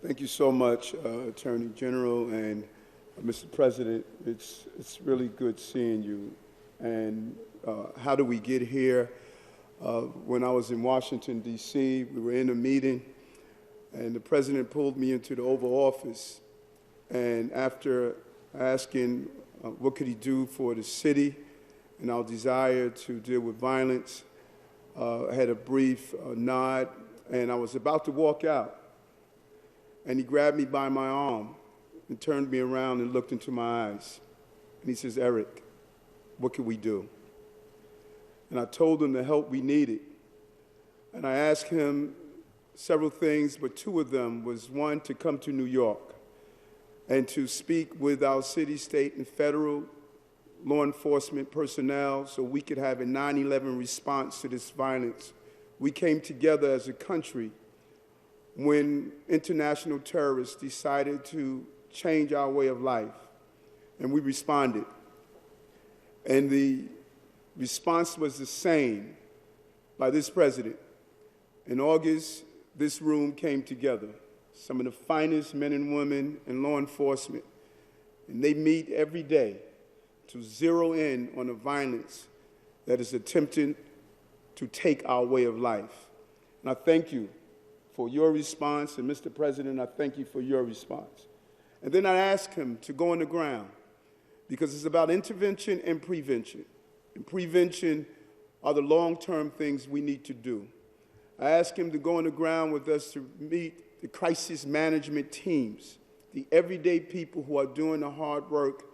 Thank you so much, Attorney General and Mr. President. It's really good seeing you. And how do we get here? When I was in Washington, D.C., we were in a meeting, and the President pulled me into the Oval Office. And after asking what could he do for the city and our desire to deal with violence, I had a brief nod, and I was about to walk out. And he grabbed me by my arm and turned me around and looked into my eyes. And he says, "Eric, what can we do?" And I told him the help we needed. And I asked him several things, but two of them was, one, to come to New York and to speak with our city, state, and federal law enforcement personnel so we could have a 9/11 response to this violence. We came together as a country when international terrorists decided to change our way of life, and we responded. And the response was the same by this president. In August, this room came together, some of the finest men and women in law enforcement, and they meet every day to zero in on the violence that is attempting to take our way of life. And I thank you for your response, and Mr. President, I thank you for your response. And then I asked him to go on the ground, because it's about intervention and prevention. And prevention are the long-term things we need to do. I asked him to go on the ground with us to meet the crisis management teams, the everyday people who are doing the hard work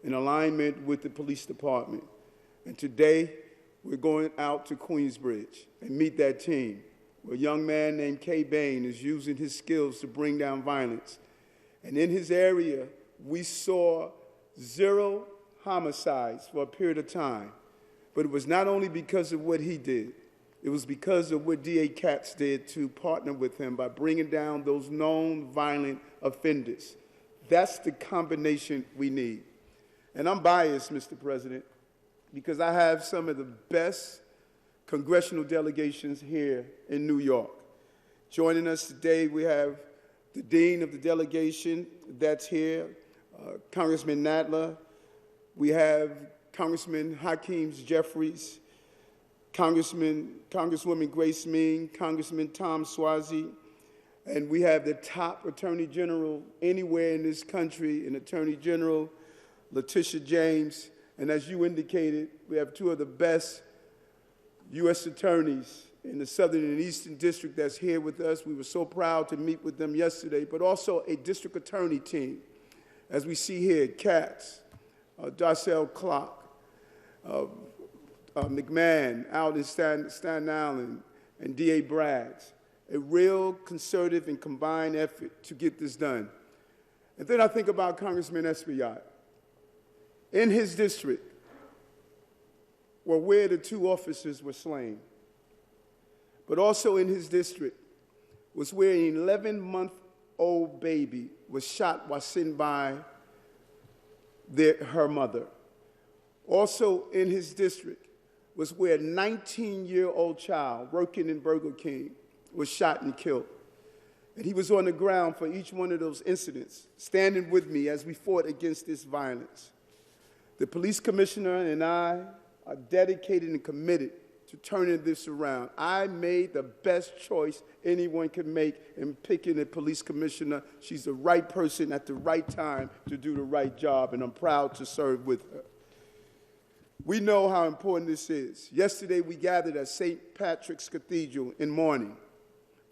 in alignment with the police department. And today, we're going out to Queensbridge and meet that team, where a young man named Kay Bain is using his skills to bring down violence. And in his area, we saw 0 homicides for a period of time. But it was not only because of what he did, it was because of what D.A. Katz did to partner with him by bringing down those known violent offenders. That's the combination we need. And I'm biased, Mr. President, because I have some of the best congressional delegations here in New York. Joining us today, we have the Dean of the delegation that's here, Congressman Nadler. We have Congressman Hakeem Jeffries, Congresswoman Grace Mean, Congressman Tom Suozzi, and we have the top Attorney General anywhere in this country, an Attorney General, Letitia James, and as you indicated, we have two of the best U.S. attorneys in the Southern and Eastern District that's here with us. We were so proud to meet with them yesterday, but also a district attorney team. As we see here, Katz, Darcel Clark, McMahon, out in Staten Island, and D.A. Braggs. A real concerted and combined effort to get this done. And then I think about Congressman Espaillat. In his district, where the 2 officers were slain, but also in his district was where an 11-month-old baby was shot while sitting by her mother. Also in his district was where a 19-year-old child working in Burger King was shot and killed. And he was on the ground for each one of those incidents, standing with me as we fought against this violence. The police commissioner and I are dedicated and committed to turning this around. I made the best choice anyone could make in picking a police commissioner. She's the right person at the right time to do the right job, and I'm proud to serve with her. We know how important this is. Yesterday, we gathered at St. Patrick's Cathedral in mourning.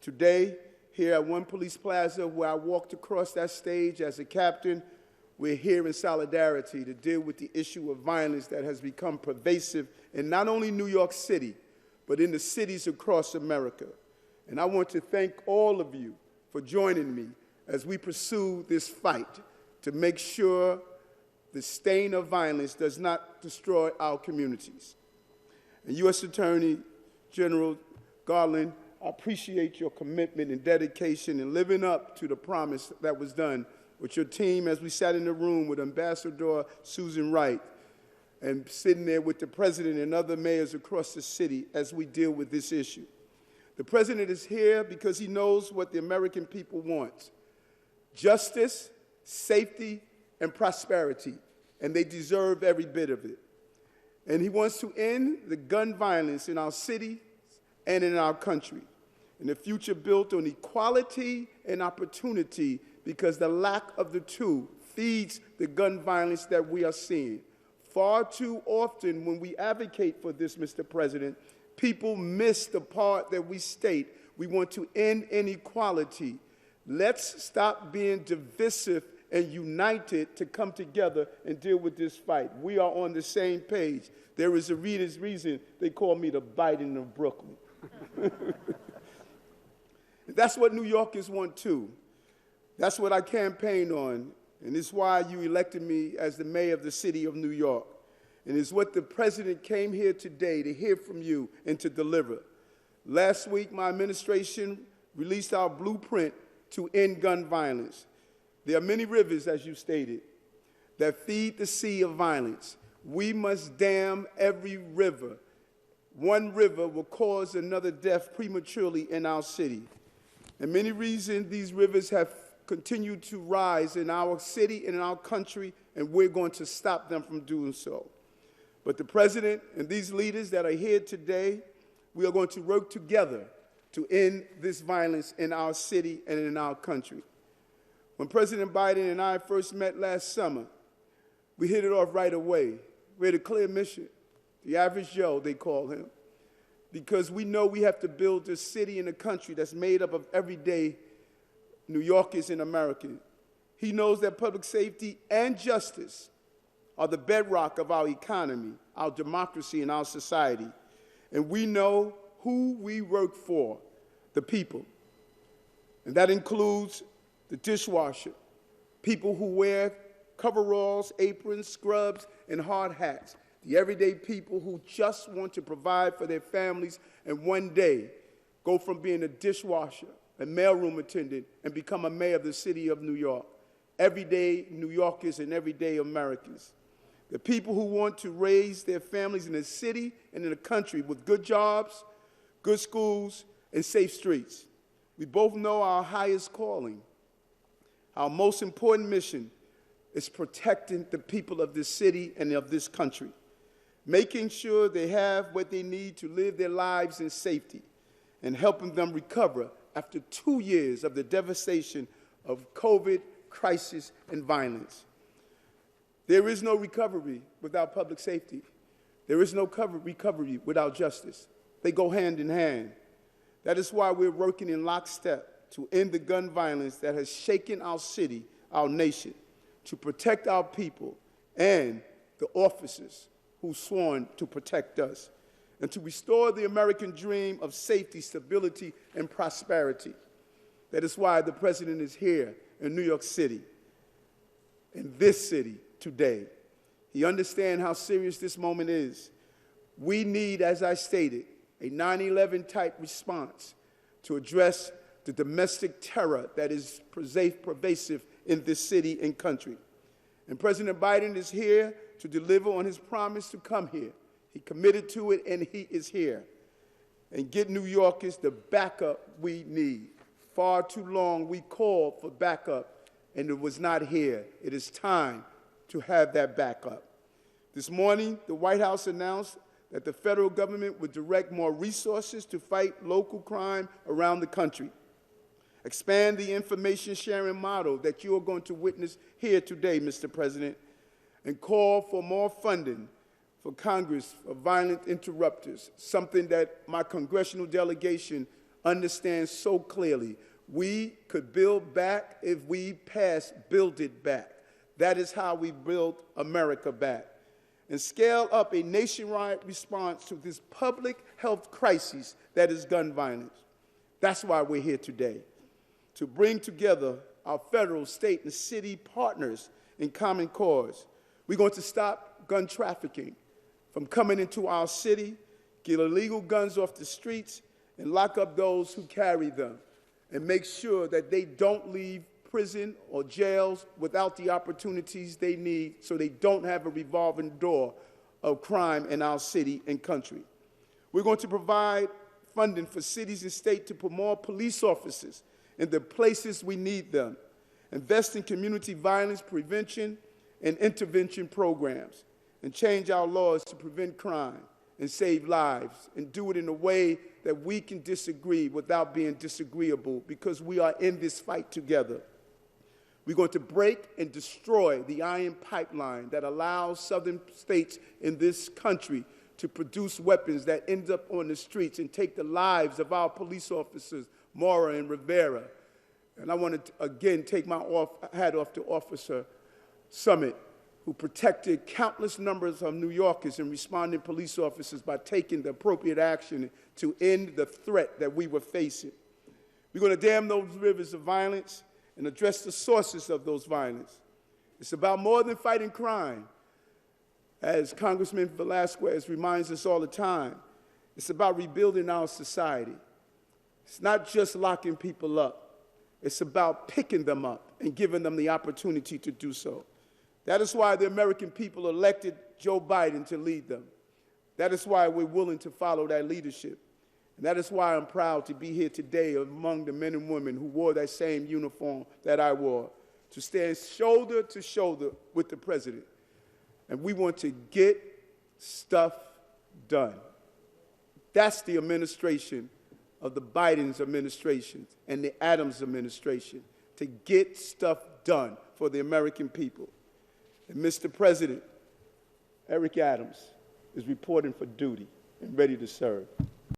Today, here at One Police Plaza, where I walked across that stage as a captain, we're here in solidarity to deal with the issue of violence that has become pervasive in not only New York City, but in the cities across America. And I want to thank all of you for joining me as we pursue this fight to make sure the stain of violence does not destroy our communities. And U.S. Attorney General Garland, I appreciate your commitment and dedication in living up to the promise that was done with your team as we sat in the room with Ambassador Susan Wright and sitting there with the president and other mayors across the city as we deal with this issue. The president is here because he knows what the American people want. justice, safety, and prosperity, and they deserve every bit of it. And he wants to end the gun violence in our city and in our country, in a future built on equality and opportunity, because the lack of the two feeds the gun violence that we are seeing. Far too often when we advocate for this, Mr. President, people miss the part that we state. We want to end inequality. Let's stop being divisive and united to come together and deal with this fight. We are on the same page. There is a reason they call me the Biden of Brooklyn. That's what New Yorkers want too. That's what I campaign on, and it's why you elected me as the mayor of the city of New York. And it's what the president came here today to hear from you and to deliver. Last week, my administration released our blueprint to end gun violence. There are many rivers, as you stated, that feed the sea of violence. We must dam every river. One river will cause another death prematurely in our city. And many reasons these rivers have continued to rise in our city and in our country, and we're going to stop them from doing so. But the president and these leaders that are here today, we are going to work together to end this violence in our city and in our country. When President Biden and I first met last summer, we hit it off right away. We had a clear mission, the average Joe, they call him, because we know we have to build a city and a country that's made up of everyday New Yorkers and Americans. He knows that public safety and justice are the bedrock of our economy, our democracy, and our society. And we know who we work for, the people. And that includes the dishwasher, people who wear coveralls, aprons, scrubs, and hard hats, the everyday people who just want to provide for their families and one day go from being a dishwasher, a mailroom attendant, and become a mayor of the city of New York. Everyday New Yorkers and everyday Americans. The people who want to raise their families in the city and in the country with good jobs, good schools, and safe streets. We both know our highest calling. Our most important mission is protecting the people of this city and of this country, making sure they have what they need to live their lives in safety, and helping them recover after 2 years of the devastation of COVID, crisis, and violence. There is no recovery without public safety. There is no recovery without justice. They go hand in hand. That is why we're working in lockstep to end the gun violence that has shaken our city, our nation, to protect our people and the officers who've sworn to protect us, and to restore the American dream of safety, stability, and prosperity. That is why the president is here in New York City, in this city today. He understands how serious this moment is. We need, as I stated, a 9/11 type response to address the domestic terror that is pervasive in this city and country. And President Biden is here to deliver on his promise to come here. He committed to it, and he is here. And get New Yorkers the backup we need. Far too long we called for backup, and it was not here. It is time to have that backup. This morning, the White House announced that the federal government would direct more resources to fight local crime around the country, expand the information sharing model that you are going to witness here today, Mr. President, and call for more funding for Congress for violent interrupters, something that my congressional delegation understands so clearly. We could build back if we pass Build It Back. That is how we build America back. And scale up a nationwide response to this public health crisis that is gun violence. That's why we're here today, to bring together our federal, state, and city partners in common cause. We're going to stop gun trafficking from coming into our city, get illegal guns off the streets, and lock up those who carry them, and make sure that they don't leave prison or jails without the opportunities they need, so they don't have a revolving door of crime in our city and country. We're going to provide funding for cities and states to put more police officers in the places we need them, invest in community violence prevention and intervention programs, and change our laws to prevent crime and save lives, and do it in a way that we can disagree without being disagreeable, because we are in this fight together. We're going to break and destroy the iron pipeline that allows southern states in this country to produce weapons that end up on the streets and take the lives of our police officers, Mora and Rivera. And I want to, again, take my hat off to Officer Summit, who protected countless numbers of New Yorkers and responding police officers by taking the appropriate action to end the threat that we were facing. We're going to dam those rivers of violence and address the sources of those violence. It's about more than fighting crime. As Congressman Velasquez reminds us all the time, it's about rebuilding our society. It's not just locking people up. It's about picking them up and giving them the opportunity to do so. That is why the American people elected Joe Biden to lead them. That is why we're willing to follow that leadership. And that is why I'm proud to be here today among the men and women who wore that same uniform that I wore, to stand shoulder to shoulder with the president. And we want to get stuff done. That's the administration of the Biden's administration and the Adams administration, to get stuff done for the American people. And Mr. President, Eric Adams is reporting for duty and ready to serve.